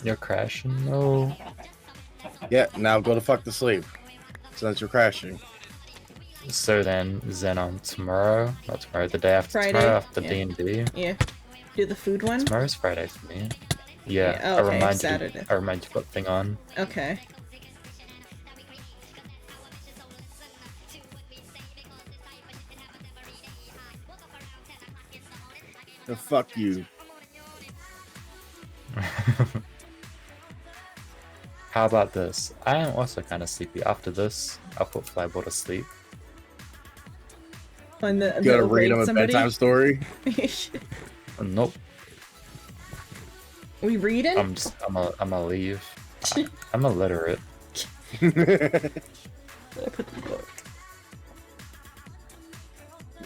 You're crashing? No. Yeah, now go to fuck to sleep. Since you're crashing. So then on tomorrow, not tomorrow, the day after Friday? tomorrow after Yeah. D&D. Yeah. Do the food one? Tomorrow's Friday for me. Yeah, Oh, okay, I Saturday. remind you to put thing on. Okay. Fuck you. How about this? I am also kind of sleepy. After this, I'll put Flyball to sleep. On the, You gotta read him a bedtime story? Nope. We reading? I'm gonna leave. I'm illiterate. I put the book.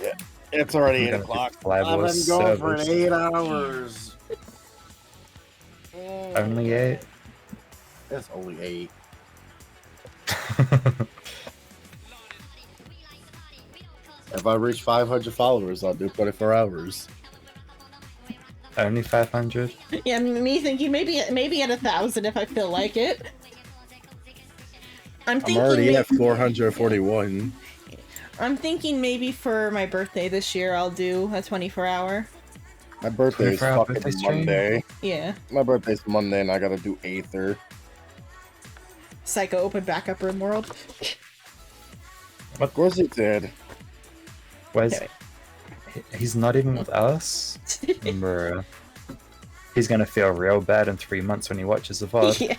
Yeah, it's already 8 o'clock. I've been going for 8 hours. Only 8? It's only 8. If I reach 500 followers, I'll do 24 hours. Only 500? Yeah, me thinking maybe at 1,000 if I feel like it. I'm already at 441. I'm thinking maybe for my birthday this year I'll do a 24-hour. My birthday is fucking Monday. Yeah. My birthday's Monday and I gotta do Aether. Psycho open backup room world. Of course it did. Where's... He's not even with us? Bruh. He's gonna feel real bad in 3 months when he watches the VOD.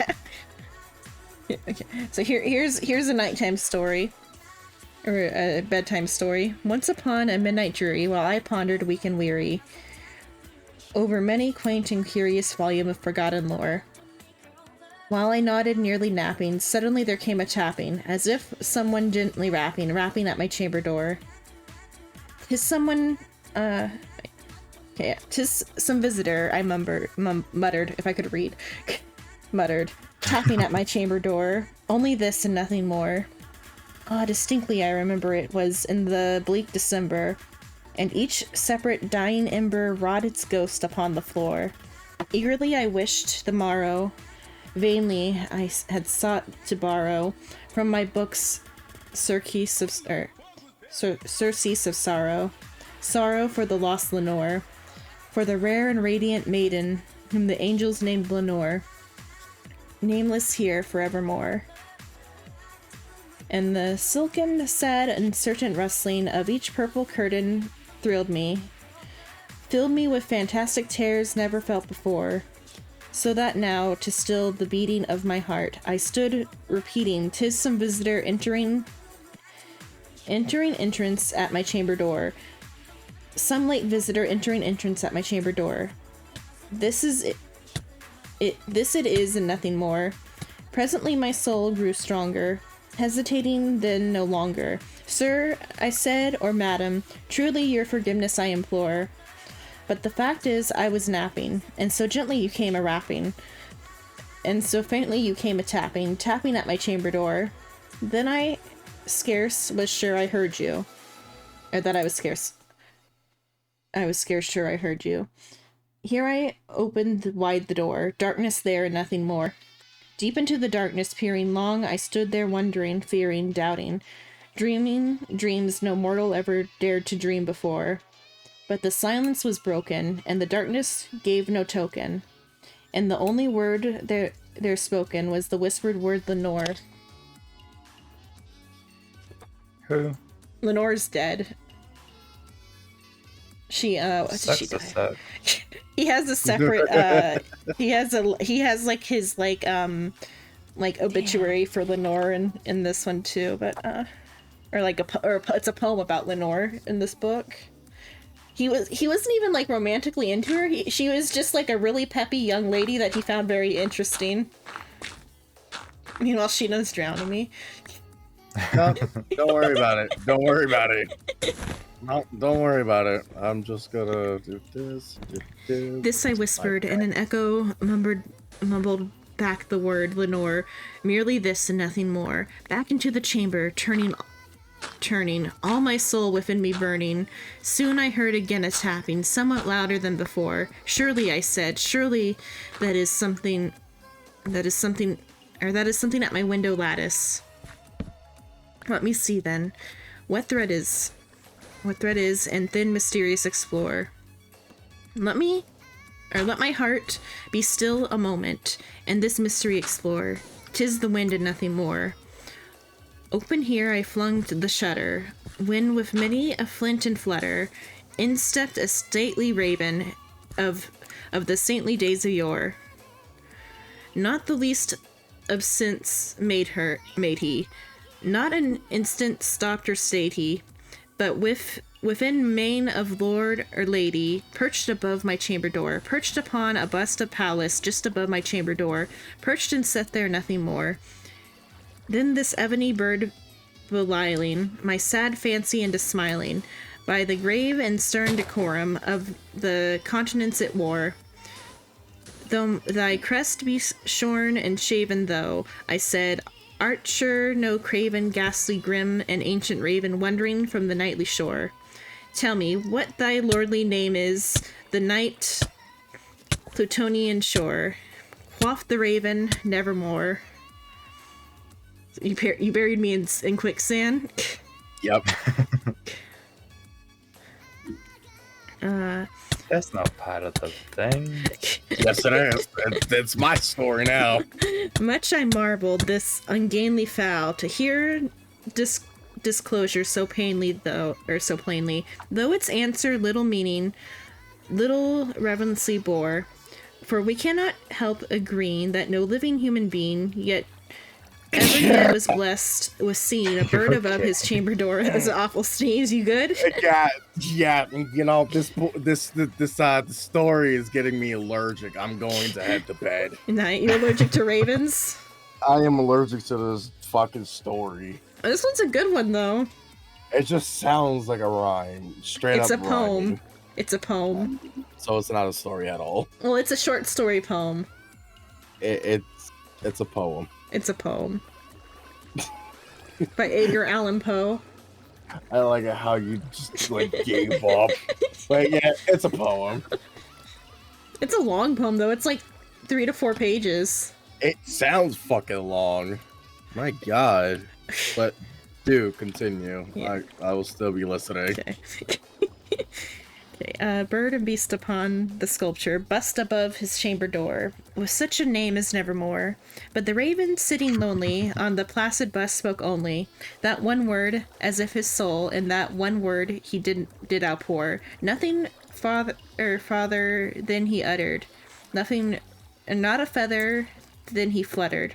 Yeah. Okay. So here's a nighttime story. Or a bedtime story. Once upon a midnight jury, while I pondered weak and weary over many quaint and curious volume of forgotten lore. While I nodded, nearly napping, suddenly there came a tapping, as if someone gently rapping at my chamber door. 'Tis someone, okay, 'tis some visitor, I muttered, if I could read. Muttered, tapping at my chamber door. Only this and nothing more. Ah, distinctly I remember it was in the bleak December, and each separate dying ember wrought its ghost upon the floor. Eagerly I wished the morrow. Vainly I had sought to borrow from my books surcease of sorrow, sorrow for the lost Lenore, for the rare and radiant maiden whom the angels named Lenore, nameless here forevermore. And the silken, sad, uncertain rustling of each purple curtain thrilled me, filled me with fantastic terrors never felt before. So that now, to still the beating of my heart, I stood repeating, 'tis some visitor entering entrance at my chamber door. Some late visitor entering entrance at my chamber door. This is it. This it is and nothing more. Presently my soul grew stronger, hesitating then no longer. Sir, I said, or madam, truly your forgiveness I implore. But the fact is, I was napping, and so gently you came a rapping, and so faintly you came a tapping at my chamber door. Then I scarce was sure I heard you, or that I was scarce sure I heard you. Here I opened wide the door, darkness there and nothing more. Deep into the darkness peering long, I stood there wondering, fearing, doubting, dreaming dreams no mortal ever dared to dream before. But the silence was broken, and the darkness gave no token, and the only word there spoken was the whispered word Lenore. Who? Lenore's dead. She what did she die? He has a separate he has like his like obituary for Lenore in this one too, but or it's a poem about Lenore in this book. He wasn't even like romantically into her. She was just like a really peppy young lady that he found very interesting. Meanwhile, Sheena's drowning me. No, don't worry about it. Don't worry about it. No, don't worry about it. I'm just gonna do this. This I whispered, and an echo mumbled back the word Lenore. Merely this and nothing more. Back into the chamber, turning, all my soul within me burning. Soon I heard again a tapping, somewhat louder than before. Surely, I said, surely that is something That is something at my window lattice. Let me see then. What thread is, and thin mysterious explore. Let my heart be still a moment, and this mystery explore. 'Tis the wind and nothing more. Open here I flung the shutter, when with many a flint and flutter, in stepped a stately raven of the saintly days of yore. Not the least absence made he, not an instant stopped or stayed he, but within main of lord or lady, perched above my chamber door, perched upon a bust of Pallas just above my chamber door, perched and set there nothing more. Then this ebony bird beliling my sad fancy into smiling, by the grave and stern decorum of the countenance it wore. Though thy crest be shorn and shaven though, I said, art sure no craven, ghastly, grim, and ancient raven wandering from the nightly shore. Tell me what thy lordly name is, the night Plutonian shore. Quaffed the raven, nevermore. You buried me in quicksand? Yep. That's not part of the thing. Yes, it is. It's my story now. Much I marveled this ungainly fowl to hear disclosure so plainly, though its answer little meaning, little reverency bore. For we cannot help agreeing that no living human being yet ever yet was blessed with seeing a bird above his chamber door. That was an awful sneeze. You good? Yeah. You know, the story is getting me allergic. I'm going to head to bed. Night. You allergic to ravens? I am allergic to this fucking story. This one's a good one though. It just sounds like a rhyme. Straight it's up a poem. rhyming. It's a poem. So it's not a story at all. Well, it's a short story poem. It's a poem. It's a poem. By Edgar Allan Poe. I like how you just like gave up. But yeah, it's a poem. It's a long poem though. It's like 3 to 4 pages. It sounds fucking long. My god. But do continue. Yeah. I will still be listening. Okay. Okay, bird and beast upon the sculpture, bust above his chamber door, with such a name as nevermore. But the raven sitting lonely on the placid bust spoke only that one word, as if his soul in that one word he did outpour. Nothing farther than he uttered, nothing, not a feather than he fluttered,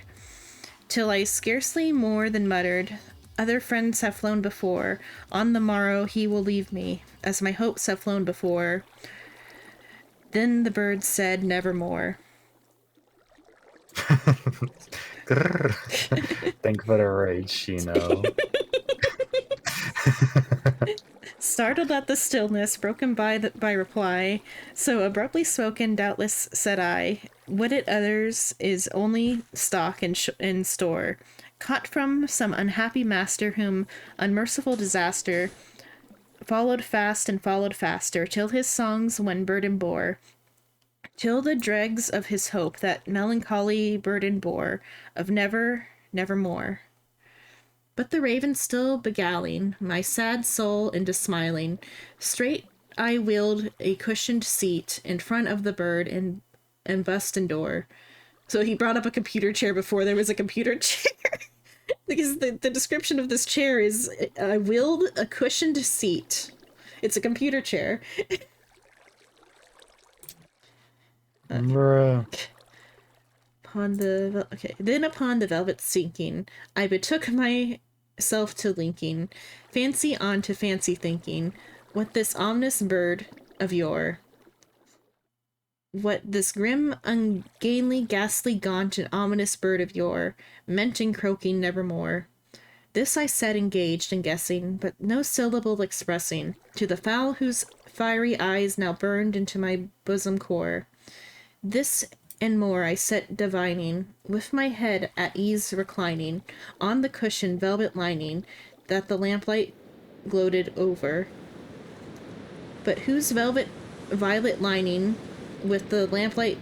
till I scarcely more than muttered, other friends have flown before. On the morrow he will leave me, as my hopes have flown before. Then the bird said nevermore. Think for the rage, you know. Startled at the stillness, broken by reply, so abruptly spoken, doubtless said I, what it others is only stock and store, caught from some unhappy master whom unmerciful disaster followed fast and followed faster, till his songs one burden bore, till the dregs of his hope that melancholy burden bore, of nevermore. But the raven still beguiling my sad soul into smiling, straight I wheeled a cushioned seat in front of the bird and bust and door. So he brought up a computer chair before there was a computer chair. Because the description of this chair is, I wheeled a cushioned seat. It's a computer chair. Bruh. Then upon the velvet sinking, I betook myself to linking, fancy on to fancy thinking, what this ominous bird of yore, what this grim, ungainly, ghastly, gaunt, and ominous bird of yore meant in croaking nevermore. This I said engaged in guessing, but no syllable expressing, to the fowl whose fiery eyes now burned into my bosom core. This and more I sat divining, with my head at ease reclining, on the cushioned velvet lining that the lamplight gloated over, but whose velvet violet lining with the lamplight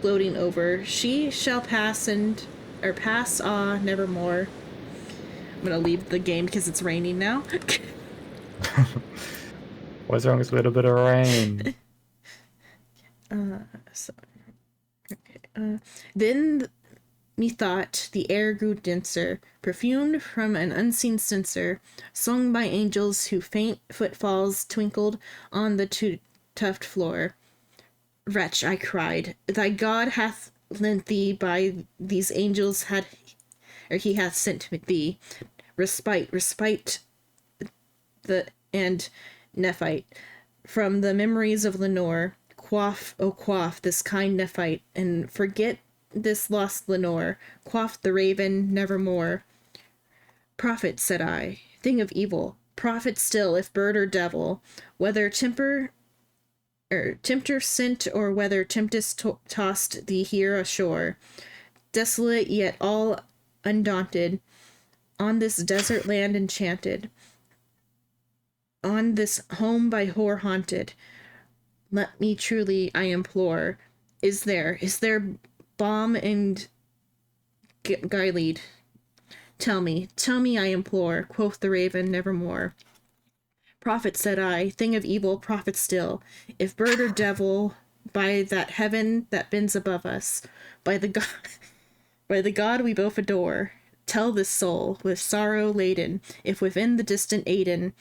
floating over. She shall pass or pass, nevermore. I'm gonna leave the game because it's raining now. What's wrong with a little bit of rain? So, then methought the air grew denser, perfumed from an unseen censer, sung by angels whose faint footfalls twinkled on the tuft floor. Wretch, I cried, thy God hath lent thee by these angels he hath sent thee respite and Nephite from the memories of Lenore. Quaff, oh quaff this kind Nephite, and forget this lost Lenore. Quaff the raven nevermore. Prophet, said I, thing of evil, prophet still, if bird or devil, whether tempter sent, or whether tempest tossed thee here ashore, desolate yet all undaunted, on this desert land enchanted, on this home by whore haunted. Let me truly, I implore, is there balm and Gilead? Tell me, I implore, quoth the raven nevermore. Prophet, said I, thing of evil, prophet still, if bird or devil, by that heaven that bends above us, by the God we both adore, tell this soul, with sorrow laden, if within the distant Aden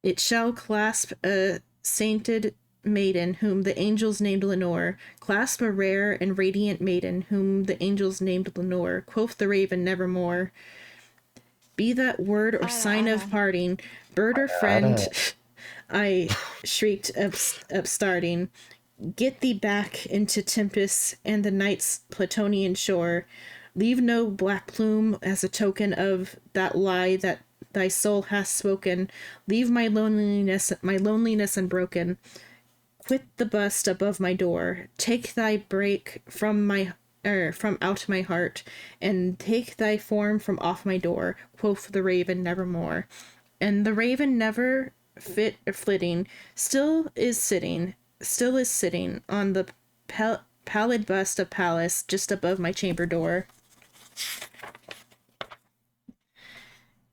it shall clasp a sainted maiden whom the angels named Lenore, clasp a rare and radiant maiden whom the angels named Lenore, quoth the raven nevermore. Be that word or sign of parting, bird or friend, I shrieked upstarting, get thee back into Tempest and the night's Platonian shore. Leave no black plume as a token of that lie that thy soul hath spoken. Leave my loneliness unbroken. Quit the bust above my door. Take thy break from out my heart, and take thy form from off my door, quoth the raven nevermore. And the raven never flitting, still is sitting on the pallid bust of Pallas just above my chamber door.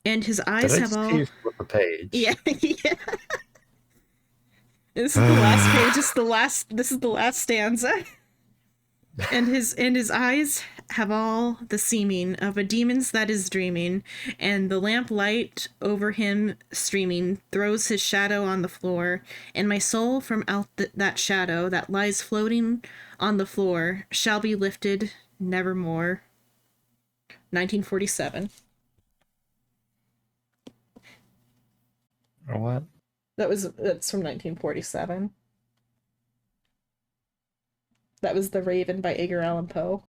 And his eyes have all. Flip a page? Yeah, yeah. This is the last page. This is the last stanza. And his eyes have all the seeming of a demon's that is dreaming, and the lamp light over him streaming throws his shadow on the floor, and my soul from out that shadow that lies floating on the floor shall be lifted nevermore. 1947. What? That's from 1947. That was The Raven by Edgar Allan Poe.